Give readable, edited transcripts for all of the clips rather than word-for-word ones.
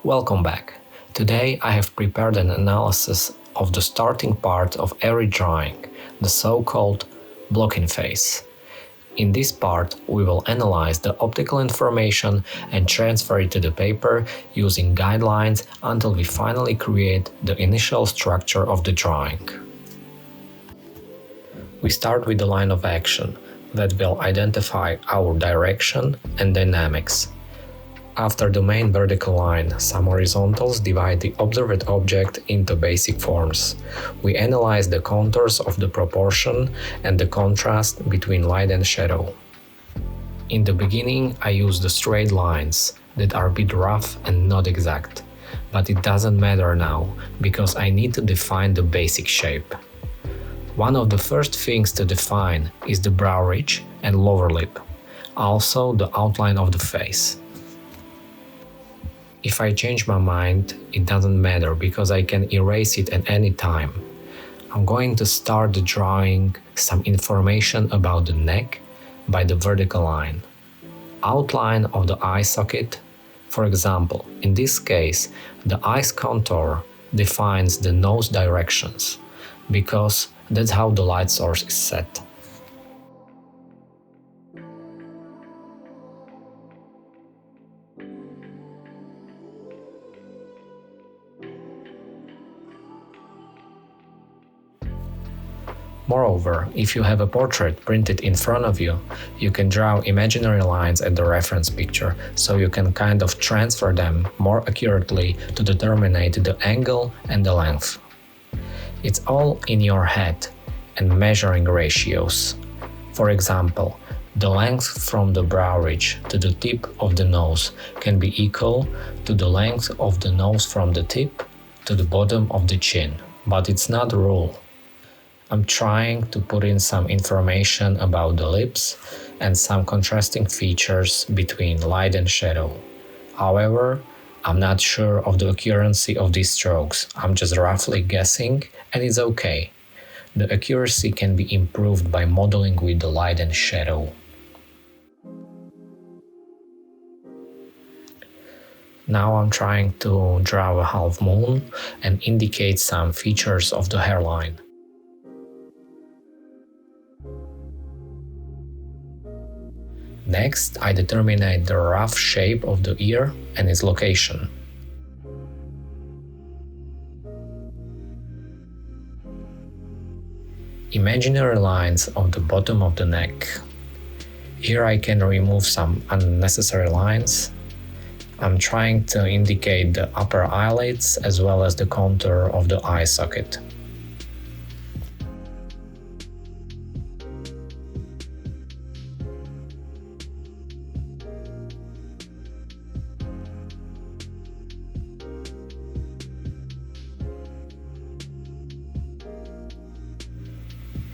Welcome back. Today I have prepared an analysis of the starting part of every drawing, the so-called blocking phase. In this part, we will analyze the optical information and transfer it to the paper using guidelines until we finally create the initial structure of the drawing. We start with the line of action that will identify our direction and dynamics. After the main vertical line, some horizontals divide the observed object into basic forms. We analyze the contours of the proportion and the contrast between light and shadow. In the beginning, I use the straight lines that are a bit rough and not exact, but it doesn't matter now because I need to define the basic shape. One of the first things to define is the brow ridge and lower lip, also the outline of the face. If I change my mind, it doesn't matter because I can erase it at any time. I'm going to start the drawing some information about the neck by the vertical line. Outline of the eye socket, for example, in this case, the eye's contour defines the nose directions because that's how the light source is set. Moreover, if you have a portrait printed in front of you, you can draw imaginary lines at the reference picture, so you can kind of transfer them more accurately to determine the angle and the length. It's all in your head and measuring ratios. For example, the length from the brow ridge to the tip of the nose can be equal to the length of the nose from the tip to the bottom of the chin, but it's not a rule. I'm trying to put in some information about the lips and some contrasting features between light and shadow. However, I'm not sure of the accuracy of these strokes. I'm just roughly guessing, and it's okay. The accuracy can be improved by modeling with the light and shadow. Now I'm trying to draw a half moon and indicate some features of the hairline. Next, I determine the rough shape of the ear and its location. Imaginary lines of the bottom of the neck. Here I can remove some unnecessary lines. I'm trying to indicate the upper eyelids as well as the contour of the eye socket.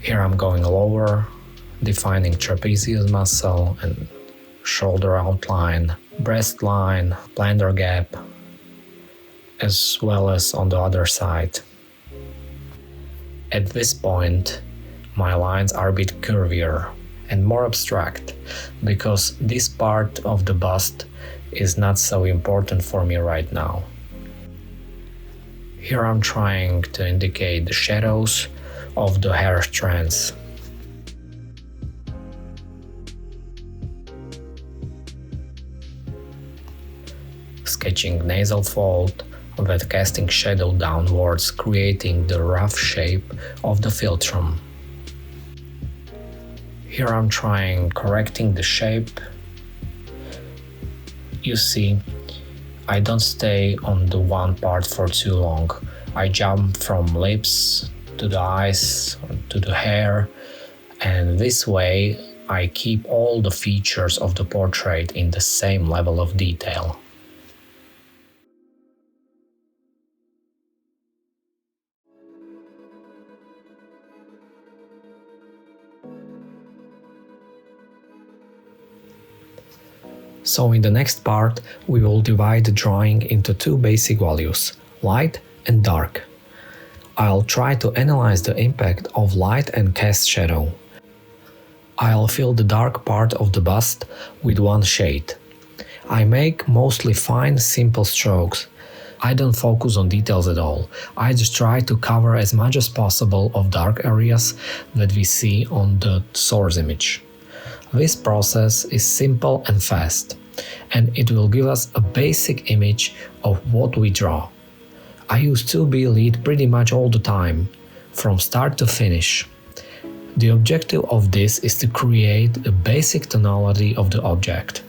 Here I'm going lower, defining trapezius muscle and shoulder outline, breast line, plantar gap, as well as on the other side. At this point, my lines are a bit curvier and more abstract because this part of the bust is not so important for me right now. Here I'm trying to indicate the shadows of the hair strands. Sketching nasal fold with casting shadow downwards, creating the rough shape of the philtrum. Here I'm correcting the shape. You see, I don't stay on the one part for too long. I jump from lips to the eyes, to the hair, and this way I keep all the features of the portrait in the same level of detail. So in the next part, we will divide the drawing into two basic values, light and dark. I'll try to analyze the impact of light and cast shadow. I'll fill the dark part of the bust with one shade. I make mostly fine, simple strokes, I don't focus on details at all. I just try to cover as much as possible of dark areas that we see on the source image. This process is simple and fast, and it will give us a basic image of what we draw. I use 2B lead pretty much all the time, from start to finish. The objective of this is to create a basic tonality of the object.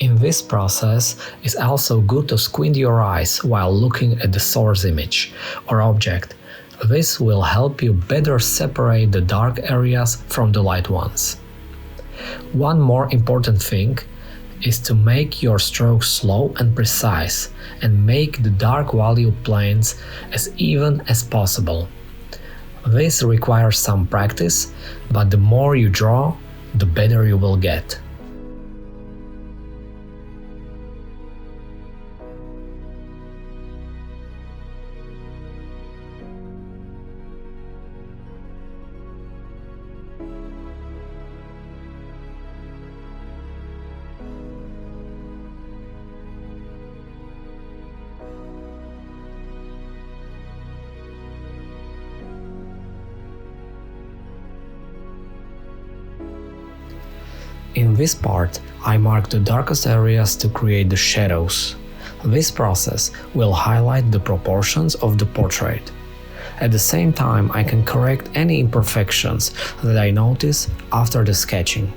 In this process, it's also good to squint your eyes while looking at the source image or object. This will help you better separate the dark areas from the light ones. One more important thing is to make your strokes slow and precise and make the dark value planes as even as possible. This requires some practice, but the more you draw, the better you will get. In this part, I mark the darkest areas to create the shadows. This process will highlight the proportions of the portrait. At the same time, I can correct any imperfections that I notice after the sketching.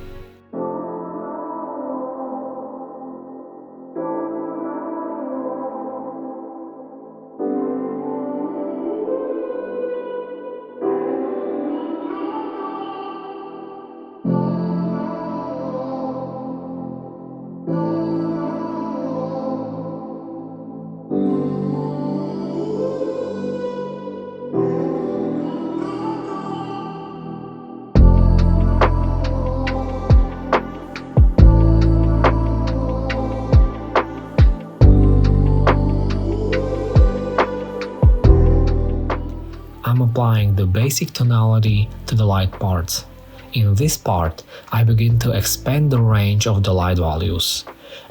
I'm applying the basic tonality to the light parts. In this part, I begin to expand the range of the light values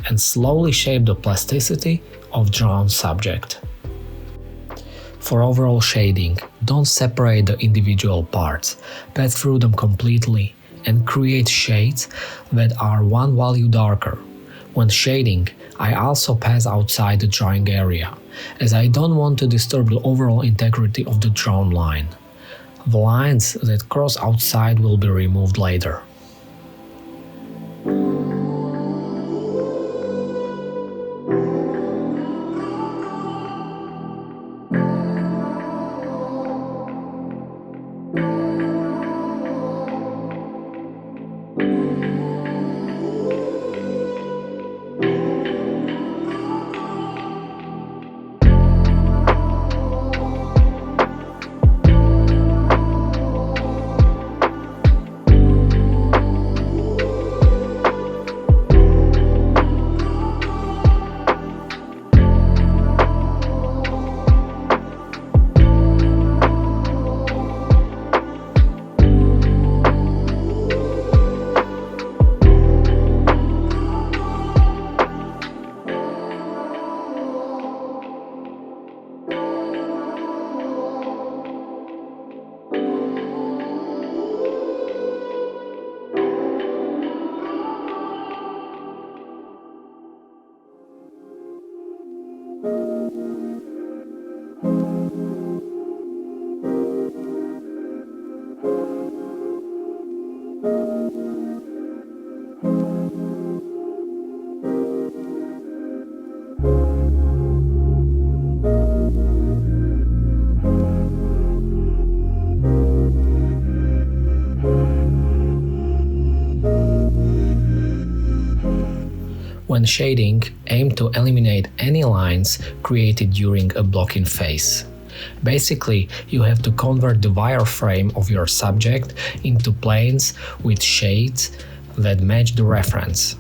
and slowly shape the plasticity of drawn subject. For overall shading, don't separate the individual parts, pass through them completely and create shades that are one value darker. When shading, I also pass outside the drawing area, as I don't want to disturb the overall integrity of the drawn line. The lines that cross outside will be removed later. When shading, aim to eliminate any lines created during a blocking phase. Basically, you have to convert the wireframe of your subject into planes with shades that match the reference.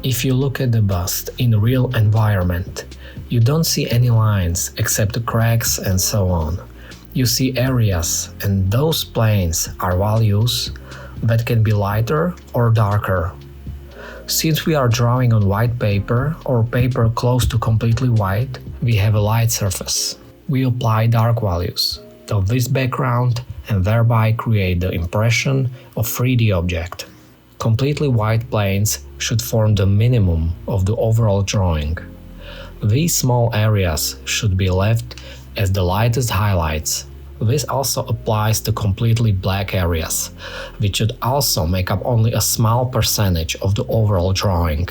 If you look at the bust in a real environment, you don't see any lines except the cracks and so on. You see areas, and those planes are values that can be lighter or darker. Since we are drawing on white paper or paper close to completely white, we have a light surface. We apply dark values to this background and thereby create the impression of 3D object. Completely white planes should form the minimum of the overall drawing. These small areas should be left as the lightest highlights. This also applies to completely black areas, which should also make up only a small percentage of the overall drawing.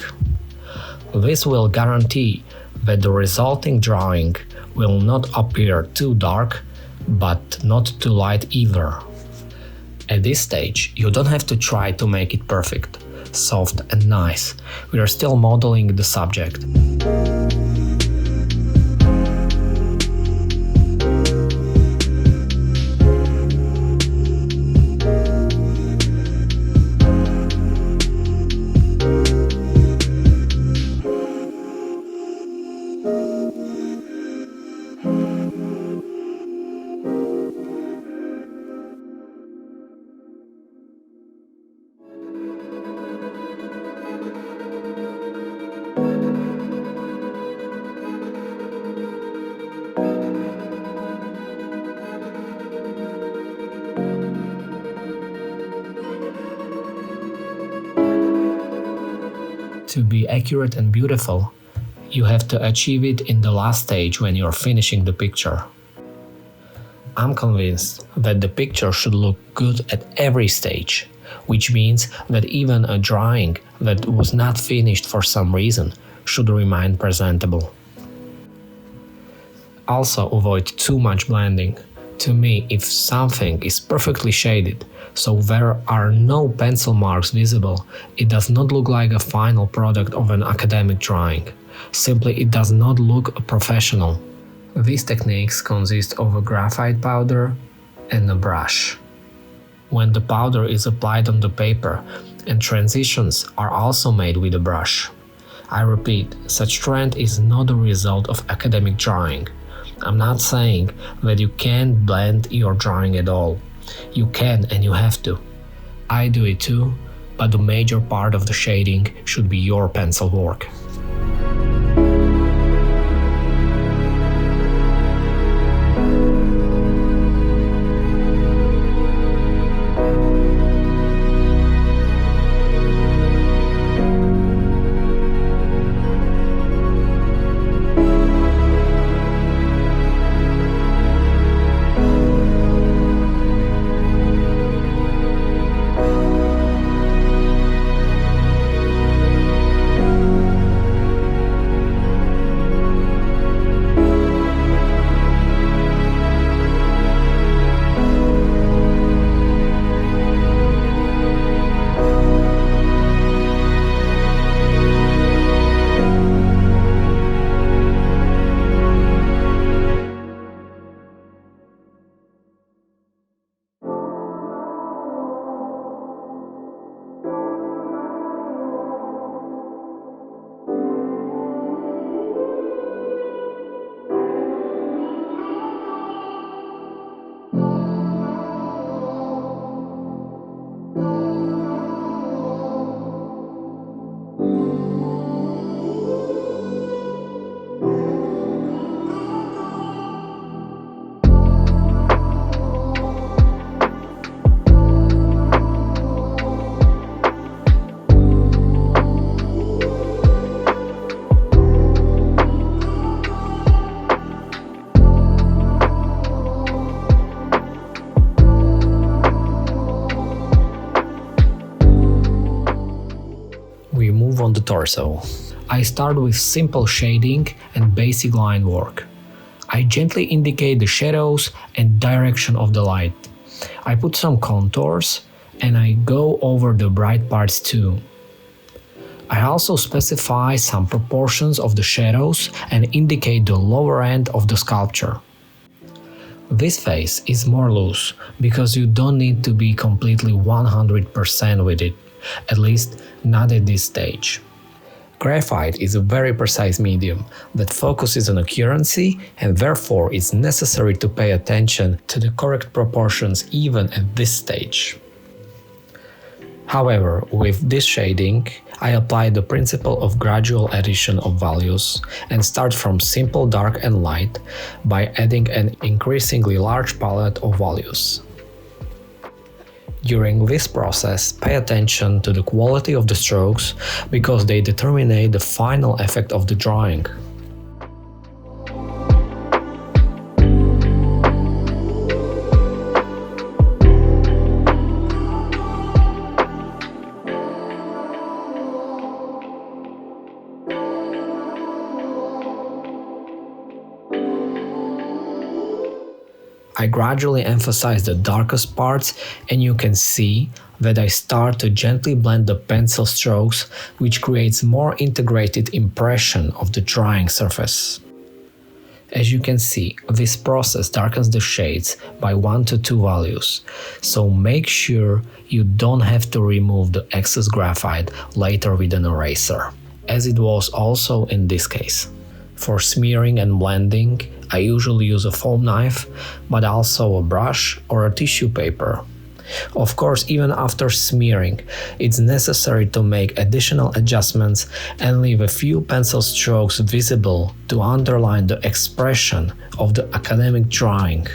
This will guarantee that the resulting drawing will not appear too dark, but not too light either. At this stage, you don't have to try to make it perfect, soft and nice. We are still modeling the subject. To be accurate and beautiful, you have to achieve it in the last stage when you're finishing the picture. I'm convinced that the picture should look good at every stage, which means that even a drawing that was not finished for some reason should remain presentable. Also avoid too much blending. To me, if something is perfectly shaded, so there are no pencil marks visible, it does not look like a final product of an academic drawing. Simply, it does not look professional. These techniques consist of a graphite powder and a brush. When the powder is applied on the paper, and transitions are also made with a brush. I repeat, such trend is not a result of academic drawing. I'm not saying that you can't blend your drawing at all. You can and you have to. I do it too, but the major part of the shading should be your pencil work. On the torso. I start with simple shading and basic line work. I gently indicate the shadows and direction of the light. I put some contours and I go over the bright parts too. I also specify some proportions of the shadows and indicate the lower end of the sculpture. This phase is more loose because you don't need to be completely 100% with it. At least not at this stage. Graphite is a very precise medium that focuses on accuracy and therefore it's necessary to pay attention to the correct proportions even at this stage. However, with this shading, I apply the principle of gradual addition of values and start from simple dark and light by adding an increasingly large palette of values. During this process, pay attention to the quality of the strokes because they determine the final effect of the drawing. I gradually emphasize the darkest parts, and you can see that I start to gently blend the pencil strokes, which creates more integrated impression of the drawing surface. As you can see, this process darkens the shades by 1 to 2 values, so make sure you don't have to remove the excess graphite later with an eraser, as it was also in this case. For smearing and blending, I usually use a foam knife, but also a brush or a tissue paper. Of course, even after smearing, it's necessary to make additional adjustments and leave a few pencil strokes visible to underline the expression of the academic drawing.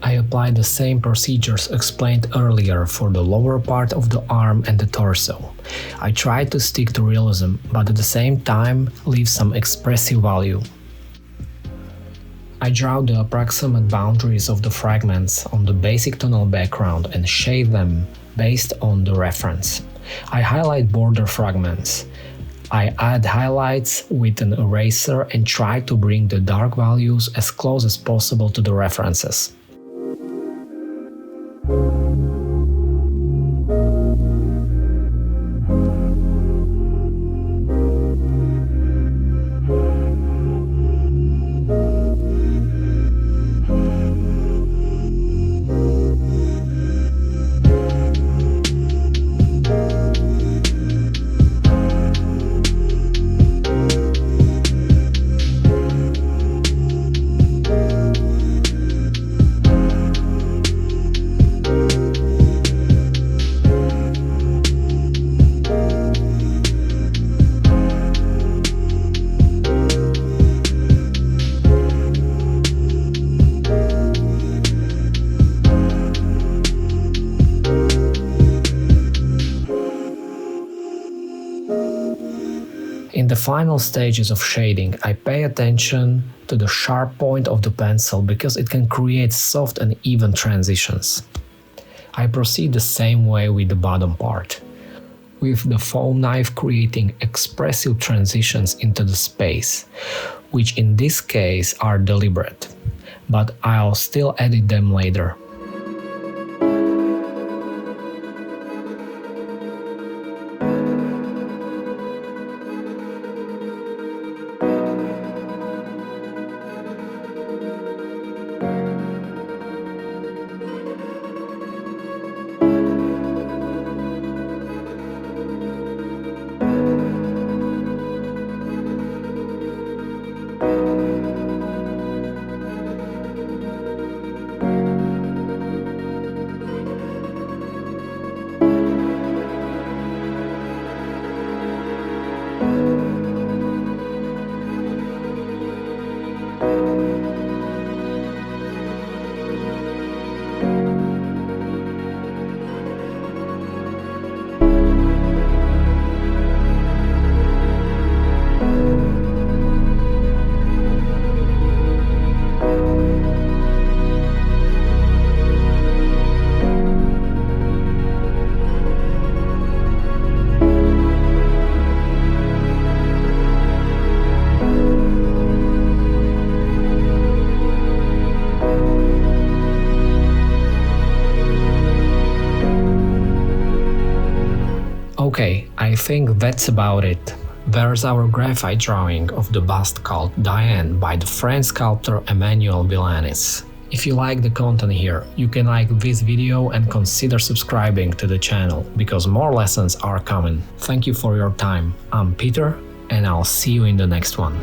I apply the same procedures explained earlier for the lower part of the arm and the torso. I try to stick to realism, but at the same time leave some expressive value. I draw the approximate boundaries of the fragments on the basic tonal background and shade them based on the reference. I highlight border fragments. I add highlights with an eraser and try to bring the dark values as close as possible to the references. In the final stages of shading, I pay attention to the sharp point of the pencil because it can create soft and even transitions. I proceed the same way with the bottom part, with the foam knife creating expressive transitions into the space, which in this case are deliberate, but I'll still edit them later. Okay, I think that's about it. There's our graphite drawing of the bust called Diane by the French sculptor Emmanuel Villanis. If you like the content here, you can like this video and consider subscribing to the channel, because more lessons are coming. Thank you for your time. I'm Peter, and I'll see you in the next one.